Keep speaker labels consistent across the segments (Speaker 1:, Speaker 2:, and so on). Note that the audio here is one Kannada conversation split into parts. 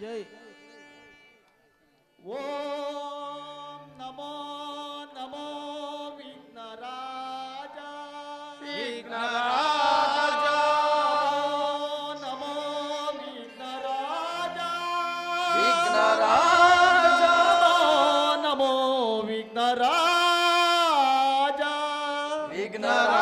Speaker 1: ಜೈ. ಓಂ ನಮೋ ನಮೋ ವಿಘ್ನರಾಜ
Speaker 2: ವಿಘ್ನರಾಜ
Speaker 1: ನಮೋ ವಿಘ್ನರಾಜ
Speaker 2: ವಿಘ್ನರಾಜ
Speaker 1: ನಮೋ ವಿಘ್ನರಾಜ
Speaker 2: ವಿಘ್ನರಾಜ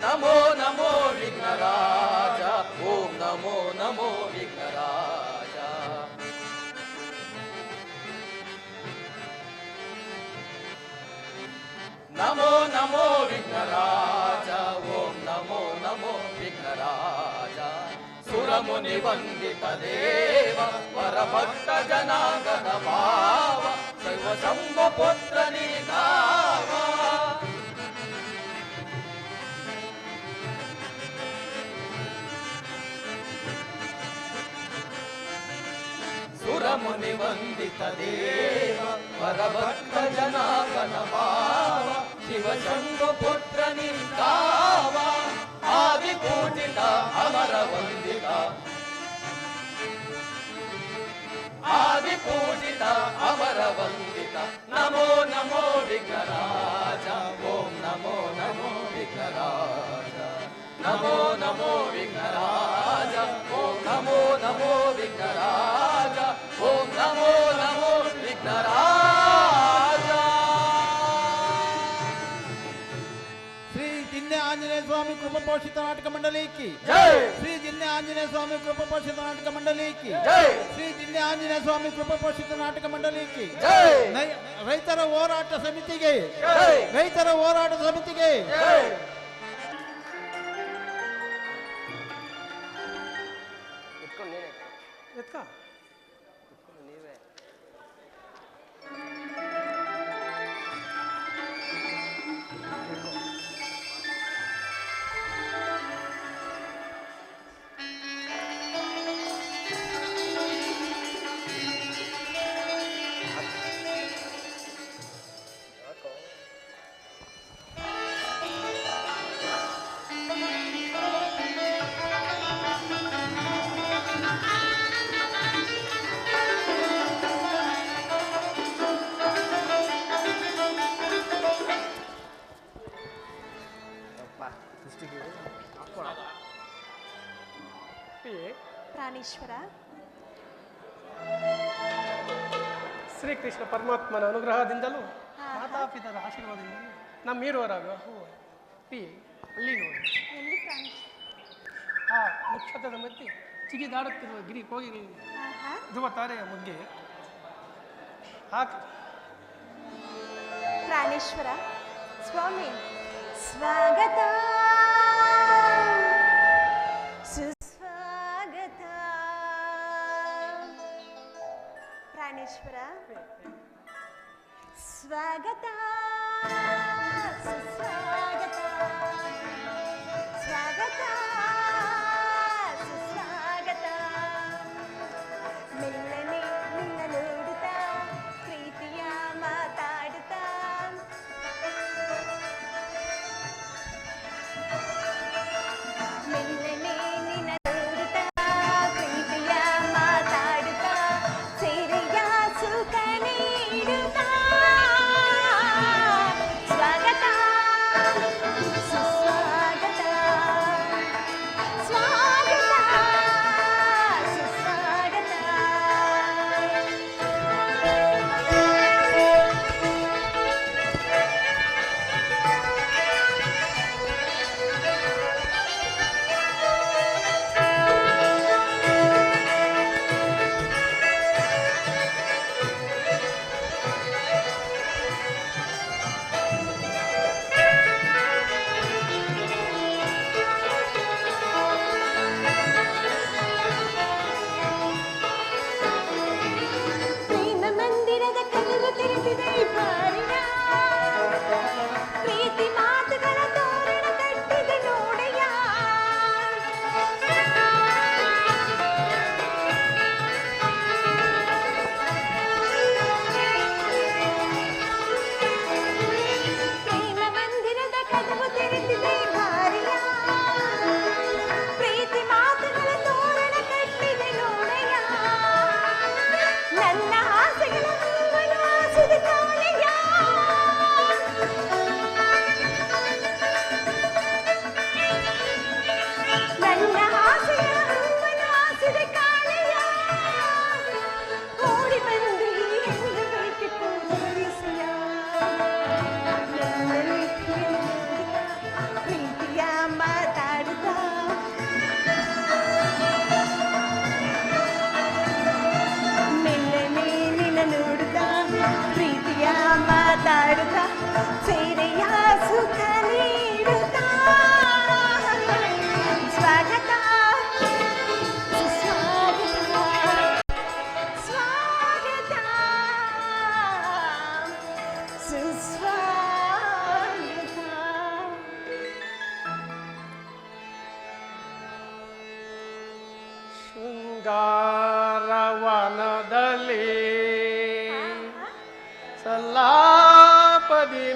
Speaker 2: ನಮೋ ನಮೋ ವಿಘ್ನರಾಜ ಓಂ ನಮೋ ನಮೋ ವಿಘ್ನರಾಜ ನಮೋ ನಮೋ ವಿಘ್ನರಾಜ ಓಂ ನಮೋ ನಮೋ ವಿಘ್ನರಾಜ ಸುರಮುನಿ ವಂದಿತ ದೇವ ವರಭಕ್ತ ಜನಾಂಗದ ಭಾವ ಶೈವ ಶಂಭು ಪುತ್ರ ನೀಗಾವ ಸುರಮುನಿ ವಂದಿತ ದೇವ ವರಭಕ್ತ ಜನಾಗನ ಭಾವ ಶಿವ ಶಂಭು ಪುತ್ರ ನಿಂದಾವ ಆದಿ ಪೂಜಿತ ಅಮರ ವಂದಿತ ಆದಿ ಪೂಜಿತ ಅಮರ ವಂದಿತ ನಮೋ ನಮೋ ವಿಘ್ನರಾಜ ಓಂ ನಮೋ ನಮೋ ವಿಘ್ನರಾಜ ನಮೋ ನಮೋ ವಿಘ್ನರಾಜ ಓಂ ನಮೋ ನಮೋ ವಿಘ್ನರಾಜ ಓಂ ನಮೋ ನಮೋ ವಿಘ್ನರಾಜ.
Speaker 1: ಶ್ರೀ ಜಿನ್ನೆ ಆಂಜನೇಯ ಸ್ವಾಮಿ ಕೃಪಾ ಪೋಷಿತ ನಾಟಕ ಮಂಡಳಿಗೆ
Speaker 2: ಜೈ
Speaker 1: ಶ್ರೀ ಜಿನ್ನೆ ಆಂಜನೇಯ ಸ್ವಾಮಿ ಕೃಪಾ ಪೋಷಿತ ನಾಟಕ ಮಂಡಳಿಗೆ
Speaker 2: ಜೈ
Speaker 1: ಶ್ರೀ ಜಿನ್ನೆ ಆಂಜನೇಯ ಸ್ವಾಮಿ ಕೃಪಾ ಪೋಷಿತ ನಾಟಕ ಮಂಡಳಿಗೆ
Speaker 2: ಜೈ
Speaker 1: ರೈತರ ಹೋರಾಟ ಸಮಿತಿಗೆ
Speaker 2: ಜೈ
Speaker 1: ರೈತರ ಹೋರಾಟ ಸಮಿತಿಗೆ
Speaker 2: ಜೈ.
Speaker 3: ಪ್ರಾಣೇಶ್ವರ
Speaker 4: ಶ್ರೀಕೃಷ್ಣ ಪರಮಾತ್ಮನ ಅನುಗ್ರಹದಿಂದಲೂ ಮಾತಾಪಿತರ ಆಶೀರ್ವಾದದಿಂದಲೂ ನಮ್ಮ ಹೀರೋರಾಗ ಪಿ ಅಲ್ಲಿ ನೋಡಿ
Speaker 3: ಎಲ್ಲಿ ಪ್ರಾಣೇಶ್ವರ?
Speaker 4: ಆ ನಕ್ಷತ್ರದ ಮಧ್ಯೆ ಚಿಗಿದಾಡುತ್ತಿರುವ ಗಿರಿ ಕೋಗಿಲಿ
Speaker 3: ಆಹಾ.
Speaker 4: ಧ್ರುವ ತಾರೆಯ ಮುಗ್ಗೆ ಹಾಕಿ
Speaker 3: ಪ್ರಾಣೇಶ್ವರ ಸ್ವಾಮಿ ಸ್ವಾಗತ ಸುಸ್ವಾಗತ. ಪ್ರಾಣೇಶ್ವರ ಸ್ವಾಗತ ಸುಸ್ವಾಗತ ಸ್ವಾಗತ ಸುಸ್ವಾಗತ. ಮೆಲ್ಲನೆ ನಿನ್ನ ನೋಡುತ್ತಾ ಪ್ರೀತಿಯ ಮಾತಾಡುತ್ತಾ ಮೆಲ್ಲನೆ ನಿನ್ನ ನೋಡುತ್ತಾ ಪ್ರೀತಿಯ ಮಾತಾಡುತ್ತಾ ಸೇರೆಯ ಸುಖ ನೀಡುತ್ತಾ ಸ್ವಾಗತ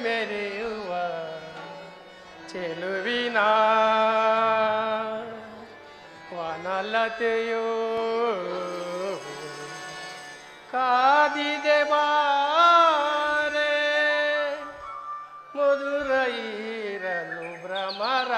Speaker 4: ಮೆರೆಯುವ ಚೆಲುವಿನ ವನಲತೆಯೋ ಕಾದಿದೆ ಬಾರೆ ಮಧುರ ಇರಲು ಭ್ರಮರ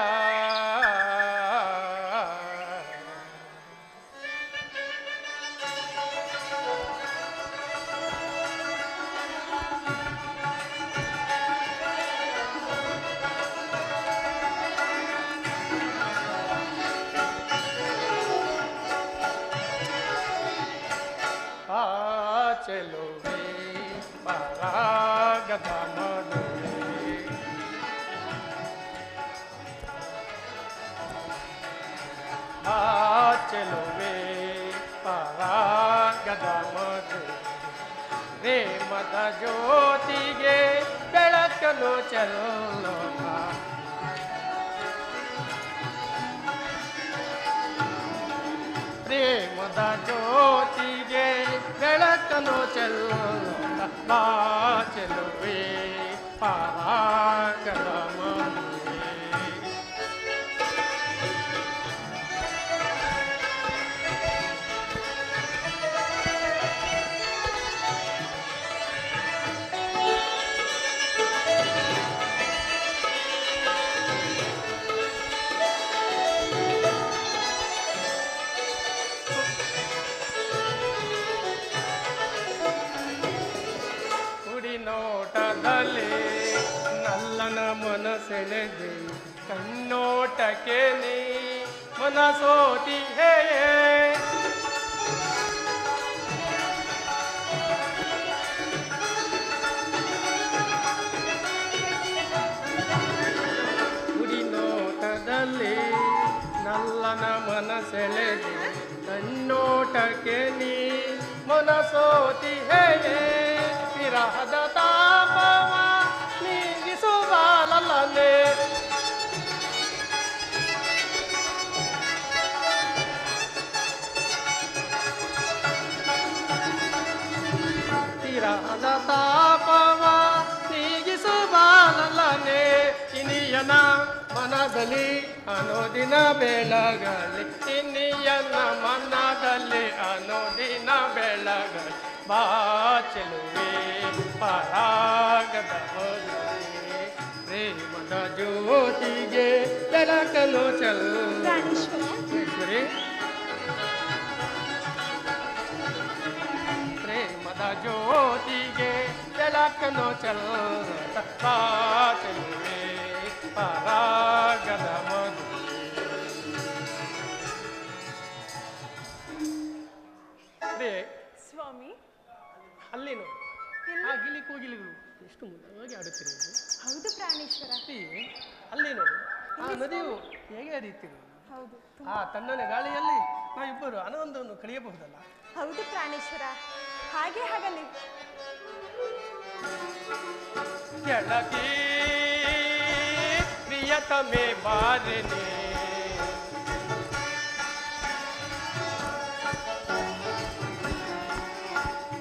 Speaker 4: ಚೆಲುವೆ ಪರಾಗದ ಮದುವೆ ಚೆಲುವೆ ಪರಾಗದ ಮದುವೆ ಪ್ರೇಮದ ಜ್ಯೋತಿಗೆ ಬೆಳಕಲು ಚೆಲ್ಲೋಣ ಪ್ರೇಮದ ಜ್ಯೋತಿಗೆ ಬೆಳಕನು ಚೆಲ್ಲೋಣ ಬಾ ಚೆಲುವೆ ಪರಾಗದ ಮದುವೆ ನೋಟದಲ್ಲಿ ನಲ್ಲನ ಮನಸೆಳೆದೆ ಕಣ್ಣೋಟಕ್ಕೆ ನೀ ಮನಸೋತಿ ಹೇ ಗುಡಿ ನೋಟದಲ್ಲಿ ನಲ್ಲನ ಮನಸೆಳೆದೆ ಕಣ್ಣೋಟಕ್ಕೆ ನೀ ಮನಸೋತಿ ಹೇ ವಿರಹದ ತಾಪವ ನೀಗಿಸುವಾಲಲ್ಲೇ ವಿರಹದ ತಾಪವ ನೀಗಿಸುವಾಲಲ್ಲೇ ಇನಿಯನ ಮನದಲ್ಲಿ ಅನುದಿನ ಬೆಳಗಲಿ ಇನಿಯನ ಮನದಲ್ಲಿ ಅನುದಿನ ಬೆಳಗಲಿ ಬಾ ಚೆಲುವೆ ಪರಾಗದ ಮದುವೆ ಪ್ರೇಮದ ಜ್ಯೋತಿಗೆ ಬೆಳಕಲು ಚೆಲ್ಲೀಶ್ವರಿ ಪ್ರೇಮದ ಜ್ಯೋತಿಗೆ ಬೆಳಕನು ಚೆಲ್ಲ ಬಾ ಚೆಲುವೆ ಪರಾಗದ ಮದುವೆ
Speaker 3: ಸ್ವಾಮಿ
Speaker 4: ಅಲ್ಲಿ ನೋಡಿ ಆ ಗಿಲಿ ಕೋಗಿಲಿಗಳು ಎಷ್ಟು ಮುದ್ದವಾಗಿ ಆಡುತ್ತಿರುವುದು
Speaker 3: ಹೌದು ಪ್ರಾಣೇಶ್ವರ
Speaker 4: ಅಲ್ಲಿ ನೋಡಿ ಆ ನದಿಯು ಹೇಗೆ ಹರಿಯುತ್ತಿರುವುದು
Speaker 3: ಹೌದು
Speaker 4: ಆ ತಣ್ಣನೆ ಗಾಳಿಯಲ್ಲಿ ನಾವಿಬ್ಬರು ಆನಂದವನ್ನು ಕಳೆಯಬಹುದಲ್ಲ
Speaker 3: ಹೌದು ಪ್ರಾಣೇಶ್ವರ ಹಾಗೆ ಹಾಗಲಿ
Speaker 4: ಕೆಳಗೆ ಪ್ರಿಯತಮೆ ಬಾರನೆ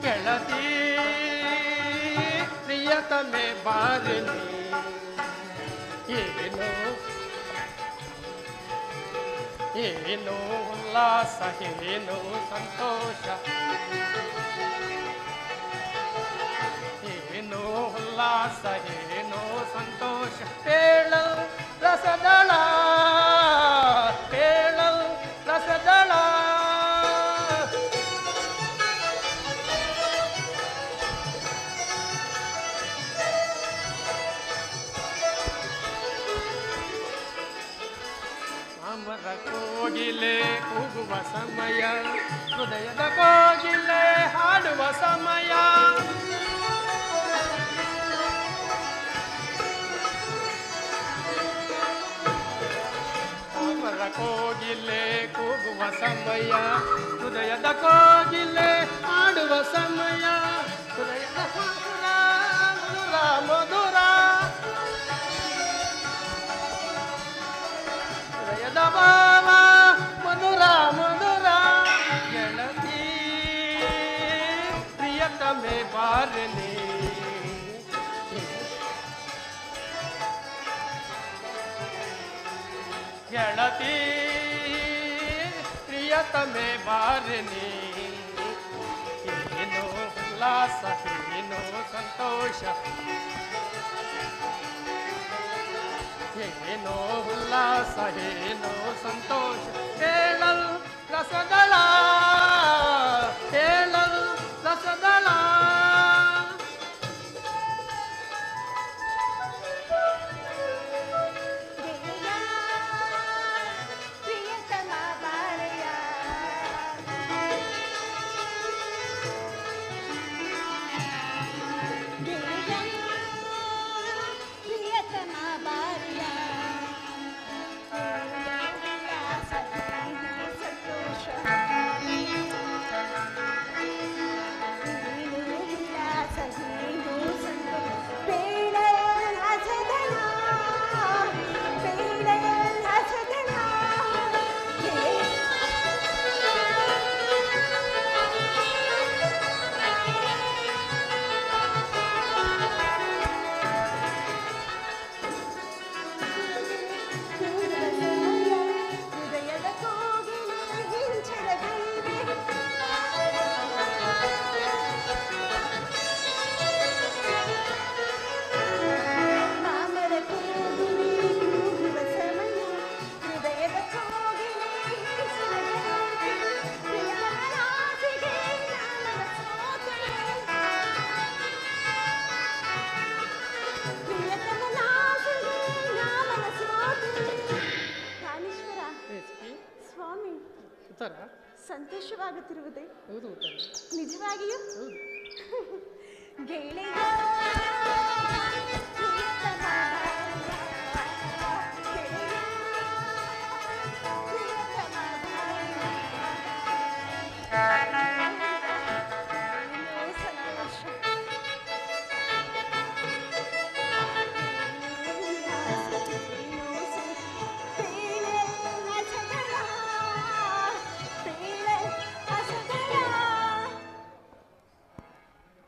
Speaker 4: ಕೆಳದಿ ಪ್ರಿಯತಮೆ ಬಾರನೆ ಏನೋ ಉಲ್ಲಾಸ ಏನೋ ಸಂತೋಷ ಏನೋ ಉಲ್ಲಾಸ ಏನೋ ಸಂತೋಷ ಹೇಳಲ್ ರಸದಳ ಹೇಳಲ್ ರಸದಳ ಅಮರ ಕೋಗಿಲೆ ಕೂಗುವ ಸಮಯ ಹೃದಯದ ಕೋಗಿಲೆ ಹಾಡುವ ಸಮಯ ಅಮರ ಕೋಗಿಲೆ ಕೂಗುವ ಸಮಯ ಹೃದಯದ ಕೋಗಿಲೆ ಹಾಡುವ ಸಮಯ ಹೃದಯದ ಮಧುರ ಮಧುರ ಹೃದಯದ ಭಾವ ಮಧುರ ಮಧುರ ಗೆಳತಿ ಪ್ರಿಯತಮೆ ಬಾರನೆ ಗೆಳತಿ ಪ್ರಿಯತಮೆ ಬಾರನಿ ಏನೋ ಉಲ್ಲಾಸ ಏನೋ ಸಂತೋಷ ಏನೋ ಉಲ್ಲಾಸ ಏನೋ ಸಂತೋಷ ಹೇಳಲು ರಸದಳ ಹೇಳಲು ರಸದಳ
Speaker 3: ಗೆಳೆಯ ಪ್ರಿಯತಮ ಬಾರಯ್ಯ ಗೆಳೆಯ ಪ್ರಿಯತಮ ಬಾರಯ್ಯ ಸಂತೋಷ ಹೃದಯದ ಕೋಗಿಲೆ ಹಿಂಚರಗೈವೆ ಮಾಮರ ಕೋಗಿಲೆ ಕೂಗುವ ಸಮಯ ಹೃದಯದ ಕೋಗಿಲೆ ಹಿಂಚರಗೈವೆ ಪ್ರಿಯತಮನಾಸಿಗೆ ನಾಮನ ಸೋತೆ ಪ್ರಿಯತಮನಾಸಿಗೆ ನಾಮನ ಸೋತೆ ಪ್ರಾಣೇಶ್ವರ ಸ್ವಾಮಿ
Speaker 4: ಉತ್ತರ
Speaker 3: ಸಂತೋಷವಾಗುತ್ತಿರುವುದೇ
Speaker 4: ಹೌದು ಉತ್ತರ
Speaker 3: ನಿಜವಾಗಿಯೂ
Speaker 4: ಹೌದು
Speaker 3: ಗೆಳೆಯ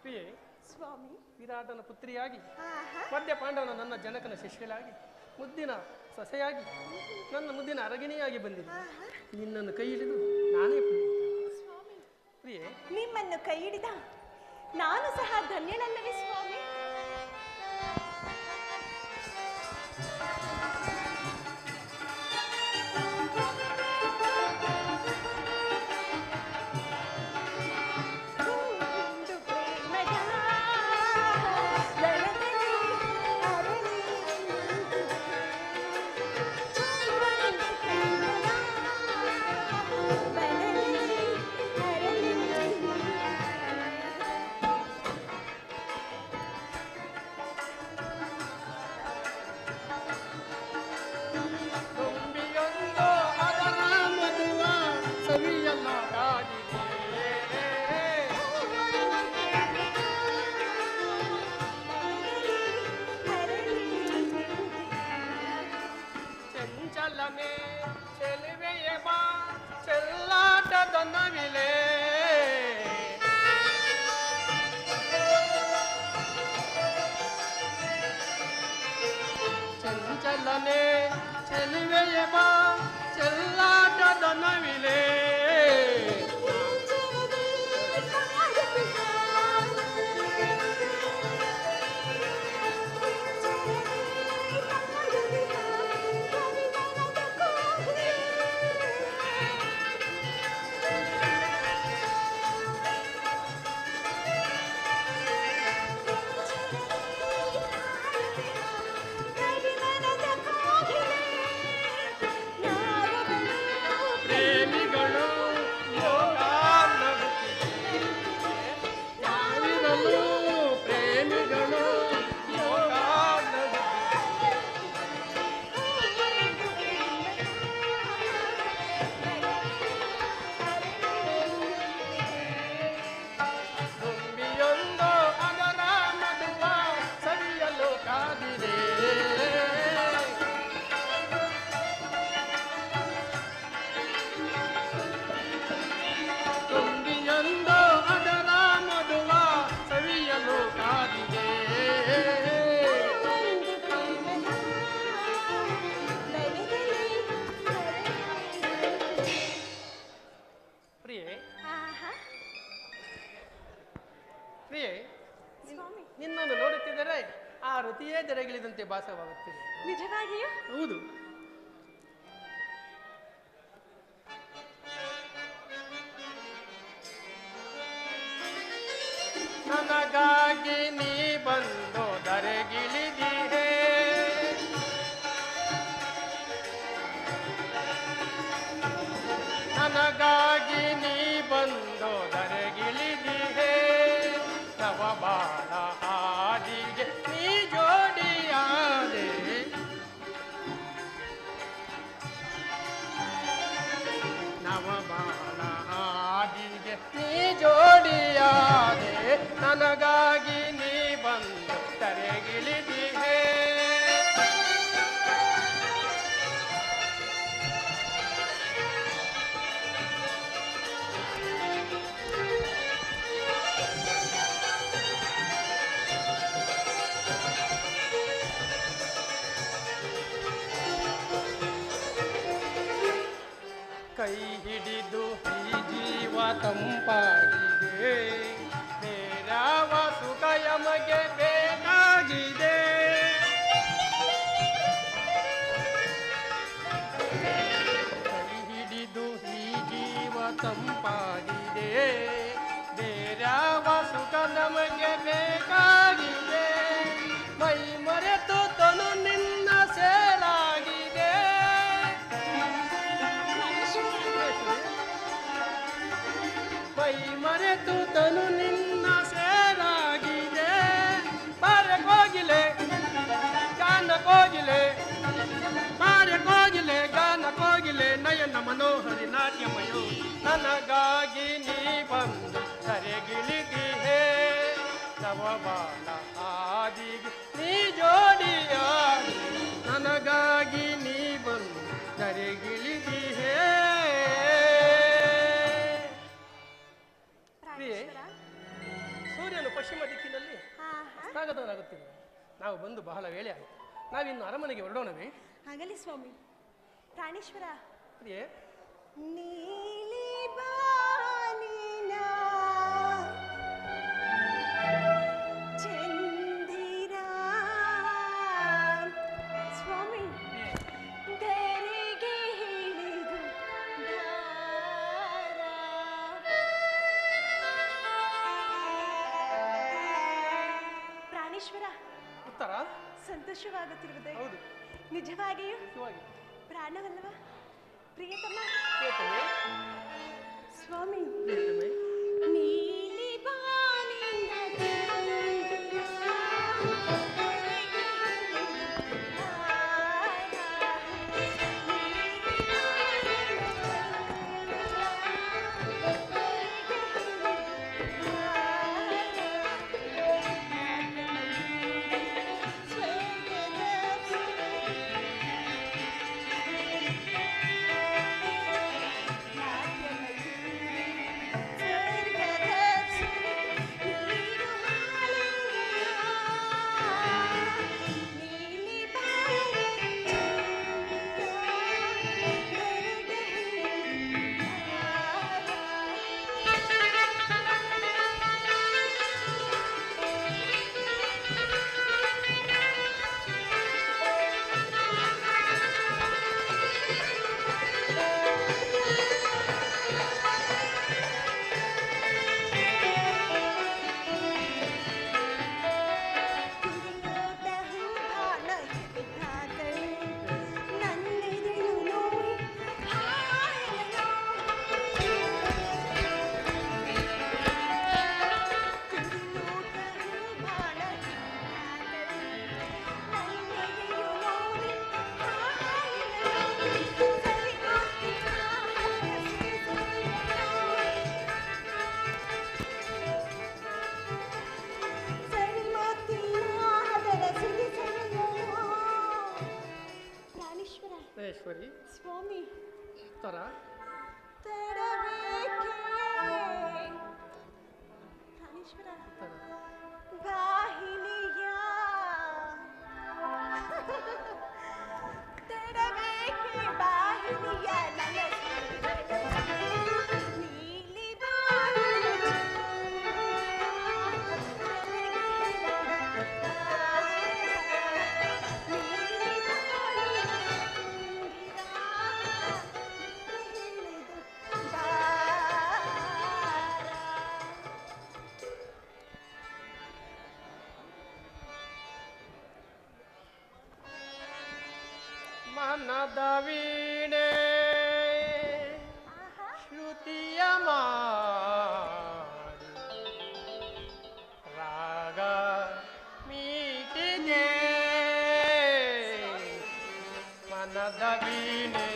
Speaker 4: ಪ್ರಿಯೆ
Speaker 3: ಸ್ವಾಮಿ
Speaker 4: ವಿರಾಟನ ಪುತ್ರಿಯಾಗಿ
Speaker 3: ಆಹಾ
Speaker 4: ಮಧ್ಯ ಪಾಂಡವನ ನನ್ನ ಜನಕನ ಶಿಷ್ಯಳಾಗಿ ಮುದ್ದಿನ ಸೊಸೆಯಾಗಿ ನನ್ನ ಮುದ್ದಿನ ಅರಗಿಣಿಯಾಗಿ ಬಂದಿದೆ ನಿನ್ನನ್ನು ಕೈ ಹಿಡಿದು ನಾನೇ ಪುನೀತ.
Speaker 3: ಸ್ವಾಮಿ
Speaker 4: ಪ್ರಿಯೆ
Speaker 3: ನಿಮ್ಮನ್ನು ಕೈ ಹಿಡಿದ ನಾನು ಸಹ ಧನ್ಯನಲ್ಲವೇ ಸ್ವಾಮಿ ಒಂದು ಪ್ರೇಮದ ಬೆಳದಲ್ಲಿ ಅರಳಿ ನಿಂತಿದೆ. ಒಂದು ಪ್ರೇಮದ ಬೆಳದಲ್ಲಿ ಅರಳಿ ನಿಂತಿದೆ.
Speaker 4: ಪ್ರಿಯೆ,
Speaker 3: ಸ್ವಾಮಿ,
Speaker 4: ನಿನ್ನನ್ನು ನೋಡುತ್ತಿದ್ದರೆ ಆ ರತಿಯೇ ಜರಗಿಳಿದಂತೆ ಭಾಸವಾಗುತ್ತಿದೆ.
Speaker 3: ನಿಜವಾಗಿಯೂ?
Speaker 4: ಹೌದು. ನನಗಾಗಿ ನೀ ಬಂದು ಧರೆಗಿಳಿದಿಹೆ, ನನಗಾಗಿ ನೀ ಬಂದು ಧರೆಗಿಳಿದಿಹೆ, ನವ ಬಾಳ ಹಾದಿಗೆ ನೀ ಜೋಡಿಯಾದೆ, ನವ ಬಾಳ ಹಾದಿಗೆ ನೀ ಜೋಡಿಯಾದೆ, ನನಗಾಗಿ ನೀ ಬಂದು ಧರೆಗಿಳಿದಿಹೆ. ಕೈ ಹಿಡಿದು ಈ ಜೀವ ತಂಪಾಗಿದೆ, ಬೇರಾವ ಸುಖ ಯಮಗೆ ಬೇಕಾಗಿದೆ. ಕೈ ಹಿಡಿದು ಈ ಜೀವ ತಂಪಾಗಿದೆ, ಬೇರಾವ ಸುಖ ನಮಗೆ ಬೇಕಾಗಿದೆ. ಮೈ ಮರೆತು ತನು ನಿನ್ನ ಸೇಲಾಗಿದೆ. ಮೈ ಮರೆತು ತನು ನಿನ್ನ ಸೇರಾಗಿದೆ. ಪಾರೆ ಕೋಗಿಲೆ ಗಾನ ಕೋಗಿಲೆ, ಪಾರೆ ಕೋಗಿಲೆ ಗಾನ ಕೋಗಿಲೆ, ನಯನ ಮನೋಹರಿ ನಾಟ್ಯಮಯೋ, ನನಗಾಗಿ ನೀ ಬಂದು ಧರೆಗಿಳಿದಿಹೆ, ನವಬಾಲ ಆದಿಗೆ ನೀ ಜೋಡಿಯಾಗಿ, ನನಗಾಗಿ ನೀ ಬಂದು ಧರೆಗಿಳಿದಿಹೆ. ಪ್ರಿಯೆ, ಸೂರ್ಯನು ಪಶ್ಚಿಮ ದಿಕ್ಕಿನಲ್ಲಿ ಅಸ್ತಾಗತನಾಗುತ್ತಿದೆ. ನಾವು ಬಂದು ಬಹಳ ವೇಳೆ ಆಯಿತು. ನಾವಿನ್ನು ಅರಮನೆಗೆ ಹೊರಡೋಣವೇ?
Speaker 3: ಆಗಲಿ ಸ್ವಾಮಿ. ಪ್ರಾಣೇಶ್ವರ,
Speaker 4: ಪ್ರಿಯೆ,
Speaker 3: ನೀಲಿ ಬಾನಿನ ಚಂದಿರ ಸ್ವಾಮಿ, ಧರೆಗೆ ಹಿಡಿದು ಧಾರ. ಪ್ರಾಣೇಶ್ವರ,
Speaker 4: ಉತ್ತರ
Speaker 3: ಸಂತೋಷವಾಗುತ್ತಿರುವುದೇ?
Speaker 4: ಹೌದು.
Speaker 3: ನಿಜವಾಗಿಯೂ
Speaker 4: ನಿಜವಾಗಿ.
Speaker 3: ಪ್ರಾಣವಲ್ಲವ ಪ್ರಿಯತಮ?
Speaker 4: ಪ್ರಿಯತಮೆ,
Speaker 3: ಸ್ವಾಮಿ,
Speaker 4: ಪ್ರಿಯತಮೆ,
Speaker 3: ನೀಲಿ ಬಾನಿನ ಚಂದಿರ
Speaker 4: ಮಹೇಶ್ವರಿ,
Speaker 3: ಸ್ವಾಮಿ,
Speaker 4: ಉತ್ತರ
Speaker 3: ತಡಬೇಕೆ ಪ್ರಾಣೇಶ್ವರ,
Speaker 4: ಉತ್ತರ
Speaker 3: ವಾಹಿನಿಯ ತಡಬೇಕೆ ವಾಹಿನಿಯ ನೀಲಿ ಬಾನಿನ
Speaker 4: ಮನದ ವೀಣೆ
Speaker 3: ಆಹಾ
Speaker 4: ಶ್ರುತಿಯ ಮಾಡಿ ರಾಗ ಮೀಟಿದೆ ಮನದ ವೀಣೆ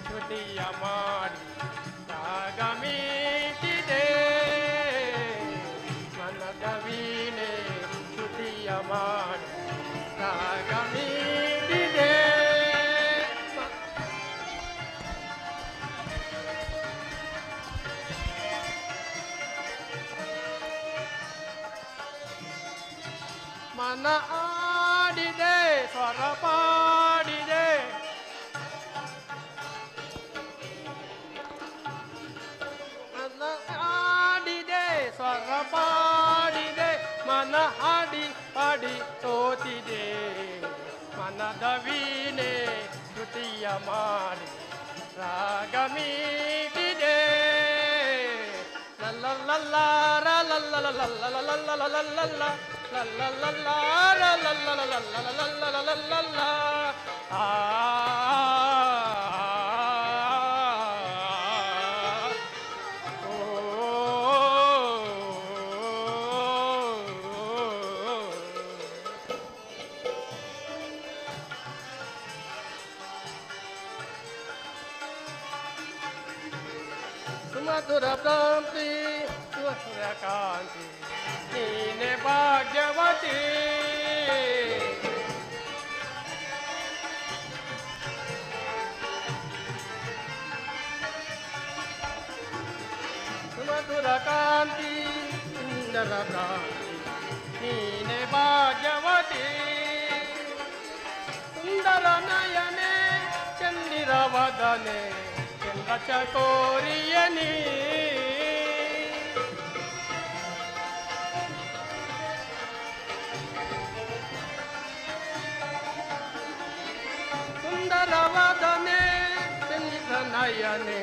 Speaker 4: ಶ್ರುತಿಯ ಮಾಡಿ ರಾಗ ಮೀಟಿದೆ ಮನದ ವೀಣೆ ಶ್ರುತಿಯ ಮಾಡಿ ರಾಗ ಮೀಟಿದೆ ಮನ ಆಡಿದೆ ಸ್ವರ ಪಾಡಿದೆ ಮನ ಆಡಿದೆ ಸ್ವರ ಪಾಡಿದೆ ಮನ ಹಾಡಿ ಹಾಡಿ ಸೋತಿದೆ ಮನದ ವೀಣೆ ಶ್ರುತಿಯ ಮಾಡಿ ರಾಗ ಮೀಟಿದೆ ಲಲ್ಲಲ್ಲ ಲಲ್ಲಲ್ಲ ಸುಮಧುರ ಪ್ರಾಂತಿ ಸುಮಧುರ ಕಾಂತಿ ನೀನೆ ಭಾಗ್ಯವತಿ ಸುಮಧುರ ಕಾಂತಿ ಸುಂದರ ಭ್ರಾಂತಿ ನೀನೆ ಭಾಗ್ಯವತಿ ಸುಂದರ ನಯನೆ ಚಂದಿರ ವದನೆ ಚಂದ್ರ ಚಕೋರಿಯನಿ ಸುಂದರ ವದನೆ ಚಂದ್ರ ನಯನೆ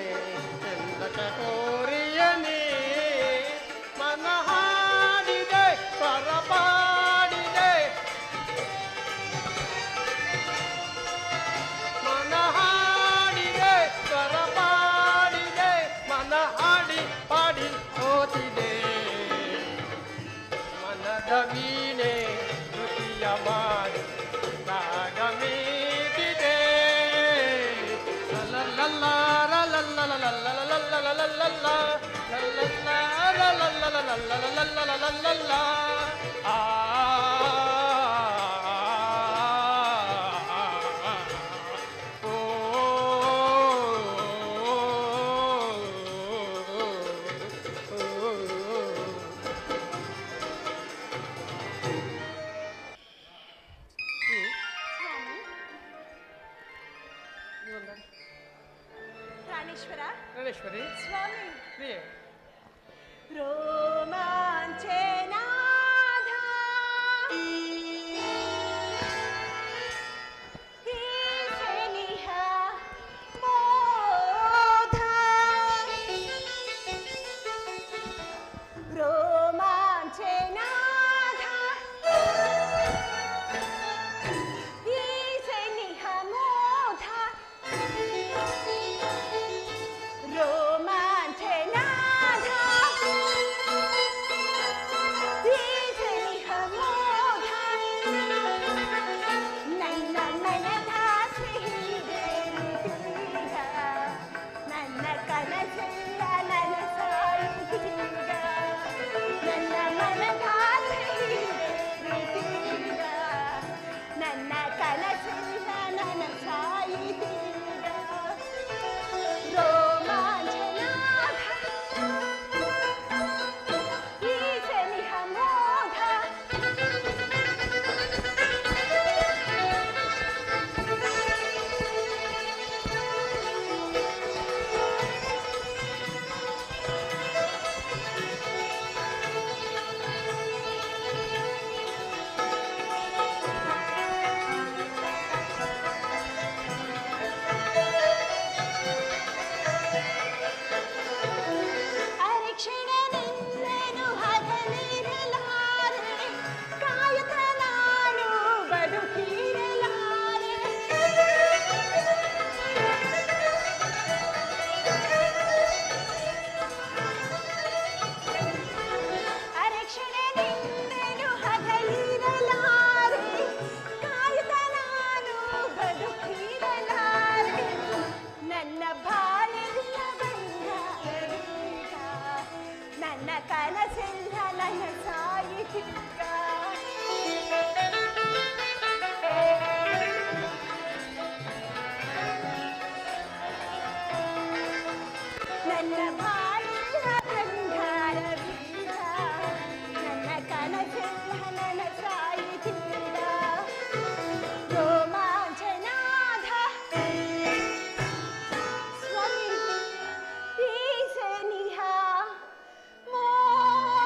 Speaker 4: ಚಂದ್ರ ಚಕೋರಿಯನಿ ಮನ ಹಾಡಿದೆ ಸ್ವರ ಪಾಡಿದೆ ಮನ ಹಾಡಿದೆ ಸ್ವರ ಪಾಡಿದೆ ಮನ ಹಾಡಿ ಪಾಡಿ ಸೋತಿದೆ ಮನದ ವೀಣೆ ಶ್ರುತಿಯ ಮಾಡಿ ರಾಗ ಮೀಟಿದೆ ಲಲ್ಲಲ್ಲ
Speaker 3: ಪ್ರಾಣೇಶ್ವರ
Speaker 4: ಗಣೇಶ್ವರಿ
Speaker 3: ಸ್ವಾಮಿ
Speaker 4: ಪ್ರಿಯೆ
Speaker 3: ರೋಮಾಂಚನಾಧ ಹೀಸೆನಿಹ ಮೋಧ ರೋಮಾಂಚನಾಧ ಹೀಸೆನಿಹ ಮೋಧ ರೋಮಾಂಚನಾಧ ಹೀಸೆನಿಹ ಮೋಧ ನನ್ನ ಮನದ ಸಿಹಿದೇಗ ನನ್ನ ಕನಸೆಲ್ಲ ನನಸಾಯಿತೀಗ ನನ್ನ ಮನದ ಕನಸೆಲ್ಲ ನನಸಾಯಿತಿದ್ದ ನನ್ನ ಬಾಳಿನ ಬಂಗಾರವಿಲ್ಲ ನನ್ನ ಕನಸೆಲ್ಲ ನನಸಾಯಿತಿದ್ದ ರೋಮಾಂಚನಾದ ಸ್ವಾಮಿ ಈಸನಿಹ ಮೋಧ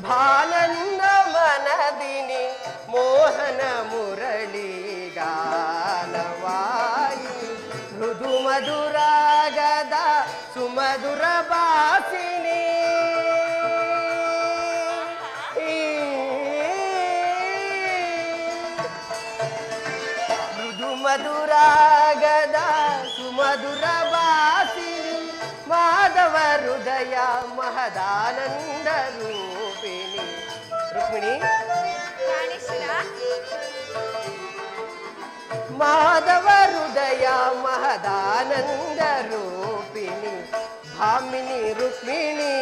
Speaker 2: ಭಾನಂದ ಮನದಿನಿ ಮೋಹನ ಮುರಳಿ ಗಾನವಾಯಿ ಮೃದು ಮಧುರಾಗದ ಸುಮಧುರ ಬಾಸಿನಿ ಮೃದು ಮಧುರಾಗದ ಸುಮಧುರ ಬಾಸಿನಿ ಮಾಧವ ಹೃದಯ ಮಹದಾನಂದ ರೂಪಿಣಿ ರುಕ್ಮಿಣಿ ಮಾಧವ ಹೃದಯ ಮಹದಾನಂದ ರೂಪಿಣಿ ಭಾಮಿನಿ ರುಕ್ಮಿಣಿ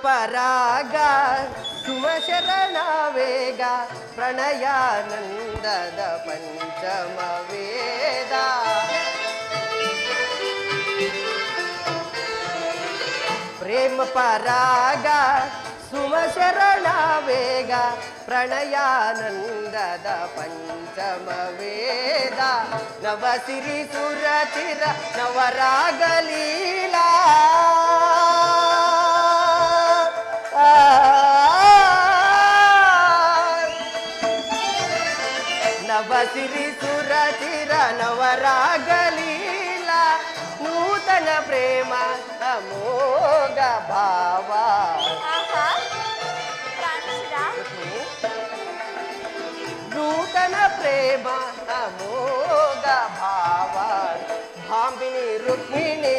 Speaker 2: ಪರಾಗ ಸುಮಶರಣ ವೇಗ ಪ್ರಣಯಾನಂದದ ಪಂಚಮ ವೇದ ಪ್ರೇಮ ಪರಾಗ ಸುಮಶರಣ ವೇಗ ಪ್ರಣಯಾನಂದದ ಪಂಚಮ ವೇದ ನವಸಿರಿ ಸುರಚಿರ ನವರಾಗಲೀಲಾ ನವಸಿರಿ ಸುರಚಿರ ನವರಾಗಲೀಲ ನೂತನ ಪ್ರೇಮ ಅಮೋಘ ಭಾವ ನೂತನ ಪ್ರೇಮ ಅಮೋಘ ಭಾವ ಭಾಮಿನಿ ರುಕ್ಮಿಣಿ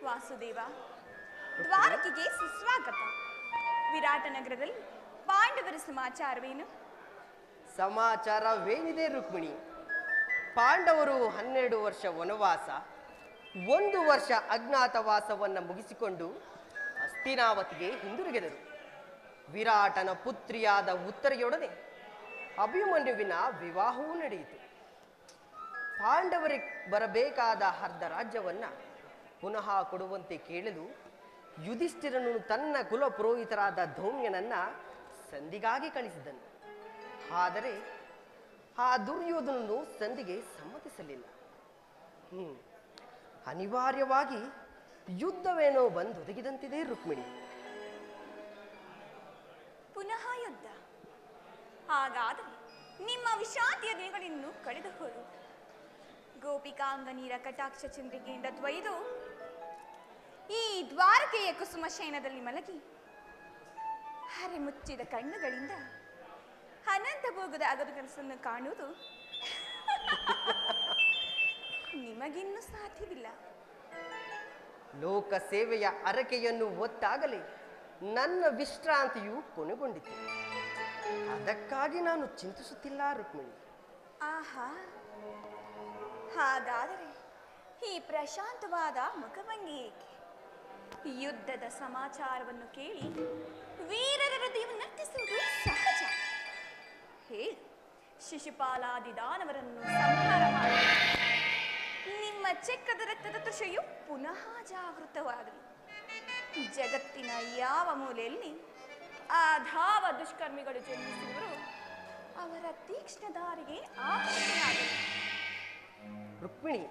Speaker 3: ವಾಸುದೇವ, ದ್ವಾರಕೆಗೆ ಸುಸ್ವಾಗತ. ವಿರಾಟ ನಗರದಲ್ಲಿ ಪಾಂಡವರ ಸಮಾಚಾರವೇನು?
Speaker 2: ಸಮಾಚಾರವೇನಿದೆ ರುಕ್ಮಿಣಿ? ಪಾಂಡವರು 12 ವರ್ಷ ವನವಾಸ, 1 ವರ್ಷ ಅಜ್ಞಾತವಾಸವನ್ನು ಮುಗಿಸಿಕೊಂಡು ಹಸ್ತಿನಾವತಿಗೆ ಹಿಂದಿರುಗಿದರು. ವಿರಾಟನ ಪುತ್ರಿಯಾದ ಉತ್ತರೆಯೊಡನೆ ಅಭಿಮನ್ಯುವಿನ ವಿವಾಹವೂ ನಡೆಯಿತು. ಪಾಂಡವರಿಗೆ ಬರಬೇಕಾದ ಅರ್ಧ ರಾಜ್ಯವನ್ನ ಪುನಃ ಕೊಡುವಂತೆ ಕೇಳಲು ಯುಧಿಷ್ಠಿರನು ತನ್ನ ಕುಲ ಪುರೋಹಿತರಾದ ಧೌಮ್ಯನನ್ನ ಸಂಧಿಗಾಗಿ ಕಳಿಸಿದನು. ಆದರೆ ಆ ದುರ್ಯೋಧನನು ಸಂಧಿಗೆ ಸಮ್ಮತಿಸಲಿಲ್ಲ. ಅನಿವಾರ್ಯವಾಗಿ ಯುದ್ಧವೇನೋ ಬಂದೊದಗಿದಂತಿದೆ ರುಕ್ಮಿಣಿ.
Speaker 3: ಪುನಃ ಯುದ್ಧ? ಹಾಗಾದರೆ ನಿಮ್ಮ ವಿಷಾದಿಯ ದಿನಗಳಿನ್ನು ಕಳೆದು ಹೋದು. ಗೋಪಿಕಾಂಗನೀರ ಕಟಾಕ್ಷ ಚಂದ್ರಿಕೆಯಿಂದ ತ್ವಯ್ದು ಈ ದ್ವಾರಕೆಯ ಕುಸುಮ ಶಯನದಲ್ಲಿ ಮಲಗಿ ಹರೆ ಮುಚ್ಚಿದ ಕಣ್ಣುಗಳಿಂದ ಅನಂತ ಭೋಗದ ಅಗದು ಕೆಲಸವನ್ನು ಕಾಣುವುದು ನಿಮಗಿನ್ನೂ ಸಾಧ್ಯವಿಲ್ಲ.
Speaker 2: ಲೋಕ ಸೇವೆಯ ಅರಕೆಯನ್ನು ಒತ್ತಾಗಲೇ ನನ್ನ ವಿಶ್ರಾಂತಿಯು ಕೊನೆಗೊಂಡಿತು. ಅದಕ್ಕಾಗಿ ನಾನು ಚಿಂತಿಸುತ್ತಿಲ್ಲ ರುಕ್ಮಿಣಿ.
Speaker 3: ಆಹಾ, ಹಾಗಾದರೆ ಈ ಪ್ರಶಾಂತವಾದ ಮುಖಭಂಗಿ ಏಕೆ? ಯುದ್ಧದ ಸಮಾಚಾರವನ್ನು ಕೇಳಿ ವೀರರ ಹೃದಯವನ್ನು ನರ್ತಿಸುವುದು ಸಹಜ. ಹೇಳಿ, ಶಿಶುಪಾಲಾದಿ ದಾನವರನ್ನು ಸಂಹಾರ ಮಾಡಿ ನಿಮ್ಮ ಚೆಕ್ಕದ ರಕ್ತದ ತೃಷೆಯು ಪುನಃ ಜಾಗೃತವಾಗಲಿ. ಜಗತ್ತಿನ ಯಾವ ಮೂಲೆಯಲ್ಲಿ ಆ ಧಾವ ದುಷ್ಕರ್ಮಿಗಳು ಜನ್ಮಿಸಿದವರು ಅವರ ತೀಕ್ಷ್ಣ ದಾರಿಗೆ ಆಕರ್ಷಣೆಯಾಗಲಿ.
Speaker 2: ರುಕ್ಮಿಣಿ,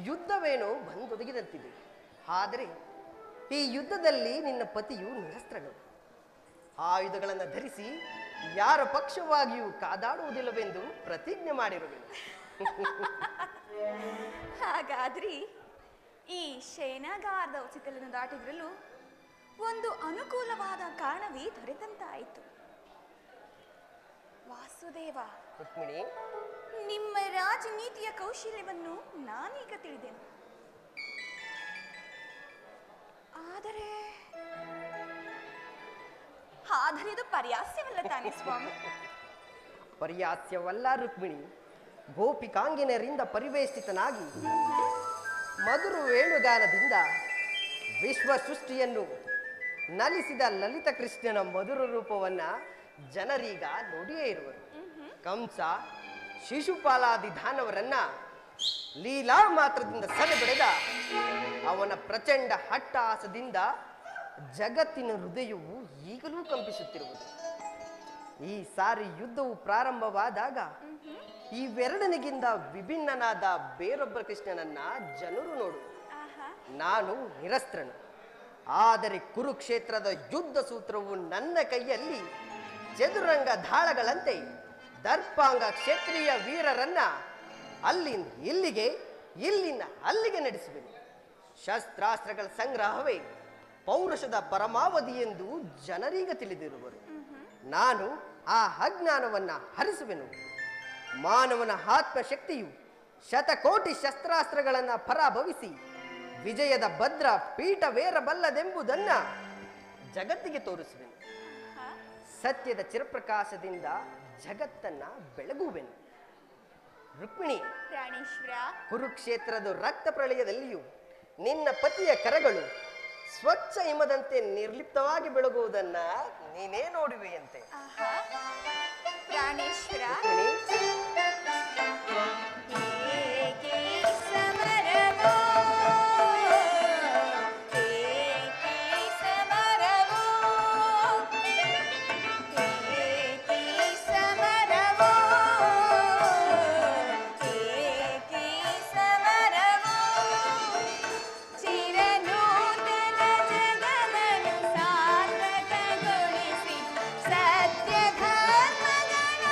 Speaker 2: ಯುದ್ಧವೇನೋ ಬಂದೊದಗಿದಂತಿದೆ. ಆದರೆ ಈ ಯುದ್ಧದಲ್ಲಿ ನಿನ್ನ ಪತಿಯು ನಿರಸ್ತ್ರಗಳು. ಆಯುಧಗಳನ್ನು ಧರಿಸಿ ಯಾರ ಪಕ್ಷವಾಗಿಯೂ ಕಾದಾಡುವುದಿಲ್ಲವೆಂದು ಪ್ರತಿಜ್ಞೆ ಮಾಡಿರುವೆನು.
Speaker 3: ಹಾಗಾದ್ರೆ ಈ ಶಯನಾಗಾರದ ಹೊಸಿತಲನ್ನು ದಾಟಿದ್ರಲ್ಲೂ ಒಂದು ಅನುಕೂಲವಾದ ಕಾರಣವೇ ದೊರೆತಂತಾಯಿತು. ವಾಸುದೇವ,
Speaker 2: ರುಕ್ಮಿಣಿ,
Speaker 3: ನಿಮ್ಮ ರಾಜನೀತಿಯ ಕೌಶಲ್ಯವನ್ನು ನಾನೀಗ ತಿಳಿದೆನು. ಆದರೆ ಇದು ಪರ್ಯಾಸ್ಯವಲ್ಲ ತಾನೇ ಸ್ವಾಮಿ?
Speaker 2: ಪರ್ಯಾಸ್ಯವಲ್ಲ ರುಕ್ಮಿಣಿ. ಗೋಪಿಕಾಂಗಿನರಿಂದ ಪರಿವೇಷ್ಟಿತನಾಗಿ ಮಧುರ ವೇಣುಗಾನದಿಂದ ವಿಶ್ವ ಸೃಷ್ಟಿಯನ್ನು ನಲಿಸಿದ ಲಲಿತ ಕೃಷ್ಣನ ಮಧುರ ರೂಪವನ್ನ ಜನರೀಗ ನೋಡಿಯೇ ಇರುವರು. ಕಂಸ, ಶಿಶುಪಾಲಾದಿ ದಾನವರನ್ನ ಲೀಲಾ ಮಾತ್ರದಿಂದ ಸೆರೆಬಡೆದ ಅವನ ಪ್ರಚಂಡ ಹಟ್ಟಹಾಸದಿಂದ ಜಗತ್ತಿನ ಹೃದಯವು ಈಗಲೂ ಕಂಪಿಸುತ್ತಿರುವುದು. ಈ ಸಾರಿ ಯುದ್ಧವು ಪ್ರಾರಂಭವಾದಾಗ ಇವೆರಡನಿಗಿಂತ ವಿಭಿನ್ನನಾದ ಬೇರೊಬ್ಬ ಕೃಷ್ಣನನ್ನ ಜನರು ನೋಡು. ನಾನು ನಿರಸ್ತ್ರನು, ಆದರೆ ಕುರುಕ್ಷೇತ್ರದ ಯುದ್ಧ ಸೂತ್ರವು ನನ್ನ ಕೈಯಲ್ಲಿ ಚದುರಂಗ ದಾಳಗಳಂತೆ ದರ್ಪಾಂಗ ಕ್ಷತ್ರಿಯ ವೀರರನ್ನ ಅಲ್ಲಿಂದ ಇಲ್ಲಿಗೆ, ಇಲ್ಲಿಂದ ಅಲ್ಲಿಗೆ ನಡೆಸುವೆನು. ಶಸ್ತ್ರಾಸ್ತ್ರಗಳ ಸಂಗ್ರಹವೇ ಪೌರುಷದ ಪರಮಾವಧಿ ಎಂದು ಜನರೀಗ ತಿಳಿದಿರುವರು. ನಾನು ಆ ಅಜ್ಞಾನವನ್ನ ಹರಿಸುವೆನು. ಮಾನವನ ಆತ್ಮಶಕ್ತಿಯು ಶತಕೋಟಿ ಶಸ್ತ್ರಾಸ್ತ್ರಗಳನ್ನು ಪರಾಭವಿಸಿ ವಿಜಯದ ಭದ್ರ ಪೀಠವೇರಬಲ್ಲದೆಂಬುದನ್ನ ಜಗತ್ತಿಗೆ ತೋರಿಸುವೆನು. ಸತ್ಯದ ಚಿರಪ್ರಕಾಶದಿಂದ ಜಗತ್ತನ್ನ ಬೆಳಗುವೆನು. ರುಕ್ಮಿಣಿ,
Speaker 3: ಪ್ರಾಣೇಶ್ವರ,
Speaker 2: ಕುರುಕ್ಷೇತ್ರದ ರಕ್ತ ಪ್ರಳಯದಲ್ಲಿಯೂ ನಿನ್ನ ಪತಿಯ ಕರಗಳು ಸ್ವಚ್ಛ ಹಿಮದಂತೆ ನಿರ್ಲಿಪ್ತವಾಗಿ ಬೆಳಗುವುದನ್ನ ನೀನೇ ನೋಡುವೆಯಂತೆ.
Speaker 3: ಪ್ರಾಣೇಶ್ವರ, ಸತ್ಯ ಧರ್ಮಗಳ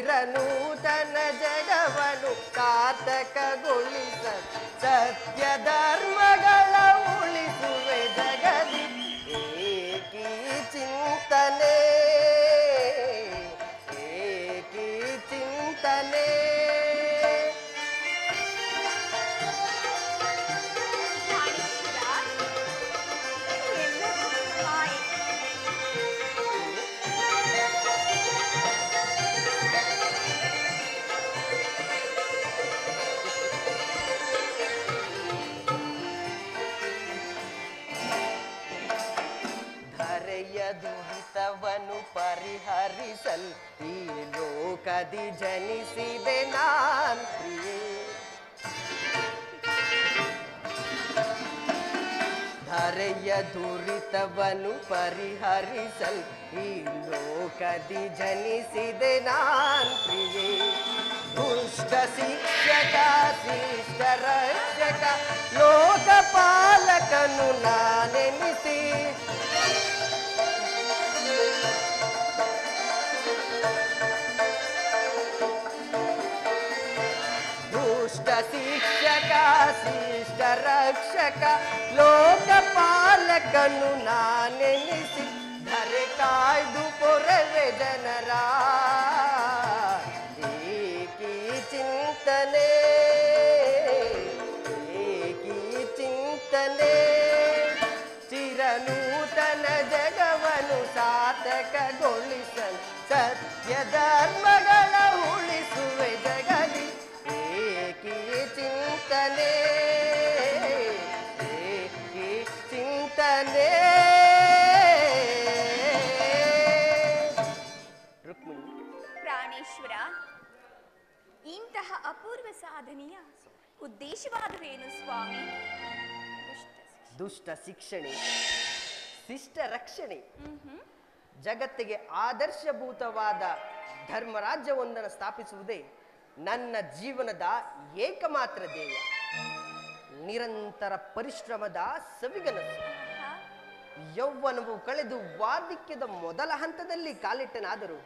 Speaker 2: ಚಿರನೂತನ ಜಗವನ್ನು ಸಾರ್ಥಕಗೊಳಿಸ ಸತ್ಯ ಧರ್ಮಗಳ ಉಳಿಸುವೆ ಜಗದಿ ಏಕೀ ಚಿಂತನೆ ಏಕೀ ಚಿಂತನೆ. ದುರಿತವನ್ನು ಪರಿಹರಿಸಲ್ ಈ ಲೋಕದಿ ಜನಿಸಿದೆ ನಾನ್ ಪ್ರಿಯೆ. ಧರೆಯ ದುರಿತವನ್ನು ಪರಿಹರಿಸಲ್ ಈ ಲೋಕದಿ ಜನಿಸಿದೆ ನಾನ್ ಪ್ರಿಯೆ. ದುಷ್ಟ ಶಿಕ್ಷಕ ಶಿಷ್ಟ ರಕ್ಷಕ ಲೋಕಪಾಲಕನು ನಾನೆನಿಸಿ ಶಿಕ್ಷಕ ಶಿಷ್ಟ ರಕ್ಷಕ ಲೋಕಪಾಲಕನು ನಾನೆನಿಸಿ ಧರೆ ಕಾಯ್ದು ಪೊರವೆ ಜನರ ಏಕೀ ಚಿಂತನೆ ಏಕೀ ಚಿಂತನೆ. ಚಿರನೂತನ ಜಗವನ್ನು ಸಾರ್ಥಕಗೊಳಿಸಲು ಸತ್ಯ ಧರ್ಮಗಳ ಉಳಿಸುವೆ ಜಗದಿ ಏಕೀ ಚಿಂತನೆ ಏಕೀ ಚಿಂತನೆ. ರುಕ್ಮಿಣಿ.
Speaker 3: ಪ್ರಾಣೇಶ್ವರ, ಇಂತಹ ಅಪೂರ್ವ ಸಾಧನೆಯ ಉದ್ದೇಶವಾದರೇನು ಸ್ವಾಮಿ?
Speaker 2: ದುಷ್ಟ ಶಿಕ್ಷಣೆ ಶಿಷ್ಟ ರಕ್ಷಣೆ ಜಗತ್ತಿಗೆ ಆದರ್ಶಭೂತವಾದ ಧರ್ಮರಾಜ್ಯವೊಂದನ್ನು ಸ್ಥಾಪಿಸುವುದೇ ನನ್ನ ಜೀವನದ ಏಕಮಾತ್ರ ಧ್ಯೇಯ. ನಿರಂತರ ಪರಿಶ್ರಮದ ಸವಿಗನಸು. ಯೌವನವು ಕಳೆದು ವಾರ್ಧಕ್ಯದ ಮೊದಲ ಹಂತದಲ್ಲಿ ಕಾಲಿಟ್ಟನಾದರೂ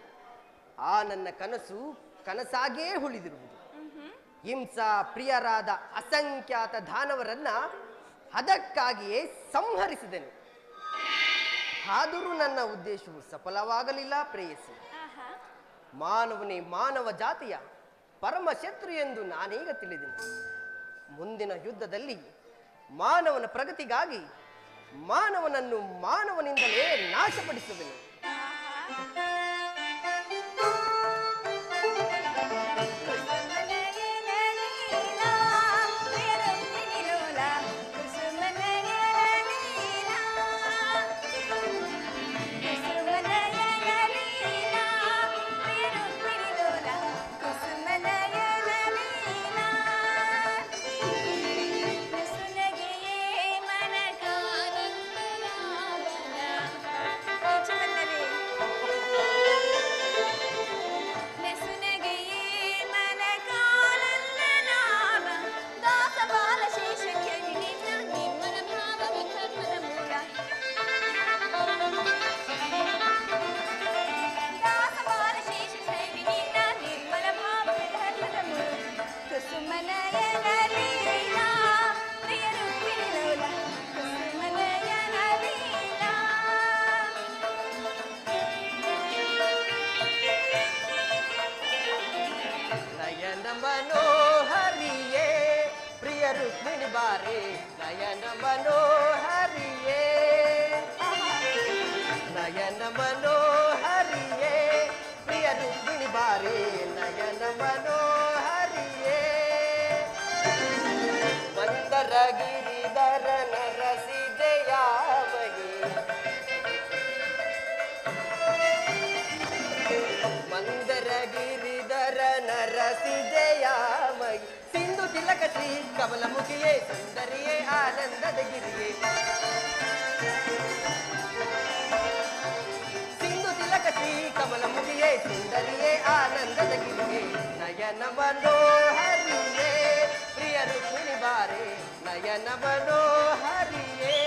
Speaker 2: ಆ ನನ್ನ ಕನಸು ಕನಸಾಗೇ ಉಳಿದಿರುವುದು. ಹಿಂಸಾ ಪ್ರಿಯರಾದ ಅಸಂಖ್ಯಾತ ದಾನವರನ್ನ ಅದಕ್ಕಾಗಿಯೇ ಸಂಹರಿಸಿದೆನು. ಆದರೂ ನನ್ನ ಉದ್ದೇಶವು ಸಫಲವಾಗಲಿಲ್ಲ ಪ್ರೇಯಸಿ. ಮಾನವನೇ ಮಾನವ ಜಾತಿಯ ಪರಮ ಶತ್ರು ಎಂದು ನಾನೀಗ ತಿಳಿದೆನು. ಮುಂದಿನ ಯುದ್ಧದಲ್ಲಿ ಮಾನವನ ಪ್ರಗತಿಗಾಗಿ ಮಾನವನನ್ನು ಮಾನವನಿಂದಲೇ ನಾಶಪಡಿಸುವೆನು. मनोहरिये प्रिय रुक्मिणी बारे नयन मनोहरिये नयन मनोहरिये प्रिय रुक्मिणी बारे नयन मनोहरिये मंदर गिरिधर नरसी जयामयी मंदर गिरिधर नरसी जयामयी सिंधु तिलक श्री कमलमुखिये सुंदरिये आनंदद गिरिये सिंधु तिलक श्री कमलमुखिये सुंदरिये आनंदद गिरिये नयन मनोहरिये प्रिय रुक्मिणी बारे नयन मनोहरिये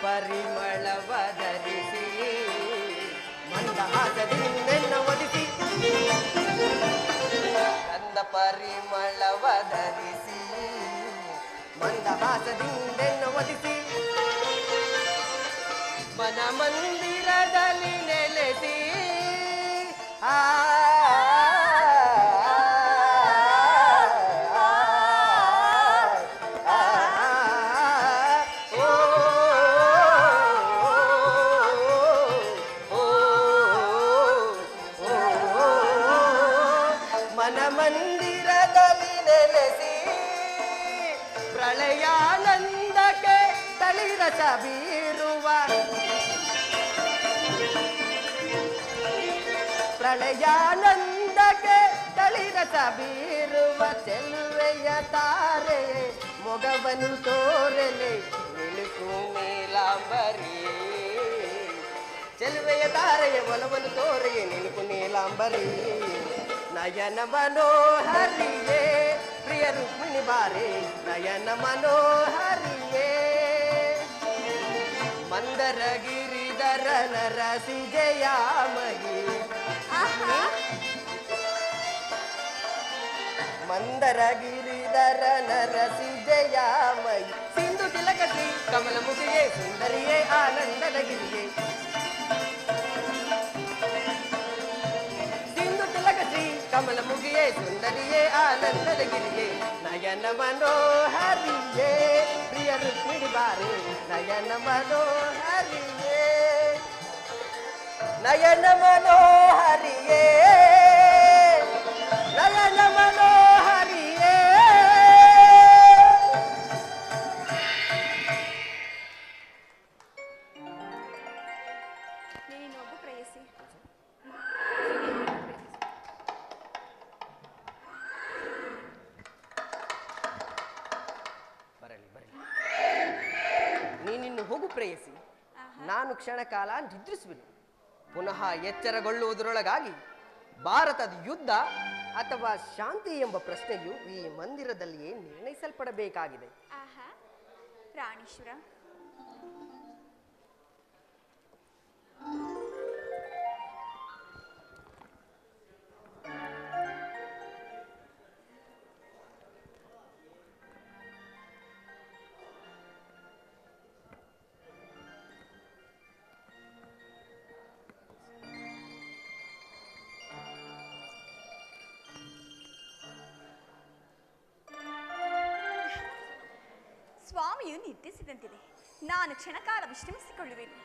Speaker 2: ಪರಿಮಳವ ಧರಿಸಿ ಮಂದಹಾಸದಿಂದೆನ್ನ ಒಲಿಸಿ ಗಂಧ ಪರಿಮಳವ ಧರಿಸಿ ಮಂದಹಾಸದಿಂದೆನ್ನ ಒಲಿಸಿ ಮನ ಮಂದಿರದಲ್ಲಿ ನೆಲೆಸಿ ಮನ ಮಂದಿರದಲ್ಲಿ ನೆಲೆಸಿ ಪ್ರಳಯಾನಂದಕ್ಕೆ ತಳಿರಸ ಬೀರುವ ಪ್ರಳಯಾನಂದಕ್ಕೆ ತಳಿರಸ ಬೀರುವ ಚೆಲುವೆಯ ತಾರೆ ಮೊಗವನ್ನು ತೋರಲೆ ನಿಲುಕು ನೀಲಾಂಬರಿ ಚೆಲುವೆಯ ತಾರೆಯ ಒಲವನ್ನು ತೋರೆಯೇ ನಿಲುಕು ನೀಲಾಂಬರಿ ನಯನ ಮನೋಹರಿಯೇ ಪ್ರಿಯ ರುಕ್ಮಿಣಿ ಬಾರೆ ನಯನ ಮನೋಹರಿಯೇ ಮಂದರ ಗಿರಿಧರ ನರಸಿ ಜಯಾಮಗಿ ಮಂದರ ಗಿರಿಧರ ನರಸಿ ಜಯಾಮಯಿ ಸಿಂಧು ತಿಲಕ ಶ್ರೀ ಕಮಲ ಮುಗಿಯೇ ಸುಂದರಿಯೇ ಆನಂದದ ಗಿರಿಯೇ ಸಿಂಧು ತಿಲಕ ಶ್ರೀ ಕಮಲ ಮುಗಿಯೇ ಸುಂದರಿಯೇ ಆನಂದದ ಗಿರಿಯೇ ನಯನ ಮನೋಹರಿಯೇ ಪ್ರಿಯ ರುಕ್ಮಿಣಿ ಬಾರೆ ನಯನ ಮನೋಹರಿಯೇ ನಯನ ಮನೋಹರಿಯೇ ನಯನ ಮನೋಹರಿಯೇ
Speaker 3: ನೀನೊಬ್ಬ ಪ್ರೇಯಸಿ
Speaker 2: ಬರಲಿ ಬರಲಿ ನೀನಿನ್ನು ಹೋಗು ಪ್ರೇಯಸಿ ನಾನು ಕ್ಷಣ ಕಾಲ ನಿದ್ರಿಸುವೆನು ಪುನಃ ಎಚ್ಚರಗೊಳ್ಳುವುದರೊಳಗಾಗಿ ಭಾರತದ ಯುದ್ಧ ಅಥವಾ ಶಾಂತಿ ಎಂಬ ಪ್ರಶ್ನೆಯು ಈ ಮಂದಿರದಲ್ಲಿಯೇ ನಿರ್ಣಯಿಸಲ್ಪಡಬೇಕಾಗಿದೆ.
Speaker 3: ಆಹಾ ರಾಣೀಶ್ವರ ಸ್ವಾಮಿಯು ನಿರ್ದೇಶಿಸಿದಂತಿದೆ. ನಾನು ಕ್ಷಣಕಾಲ ವಿಶ್ರಮಿಸಿಕೊಳ್ಳುವೆನು.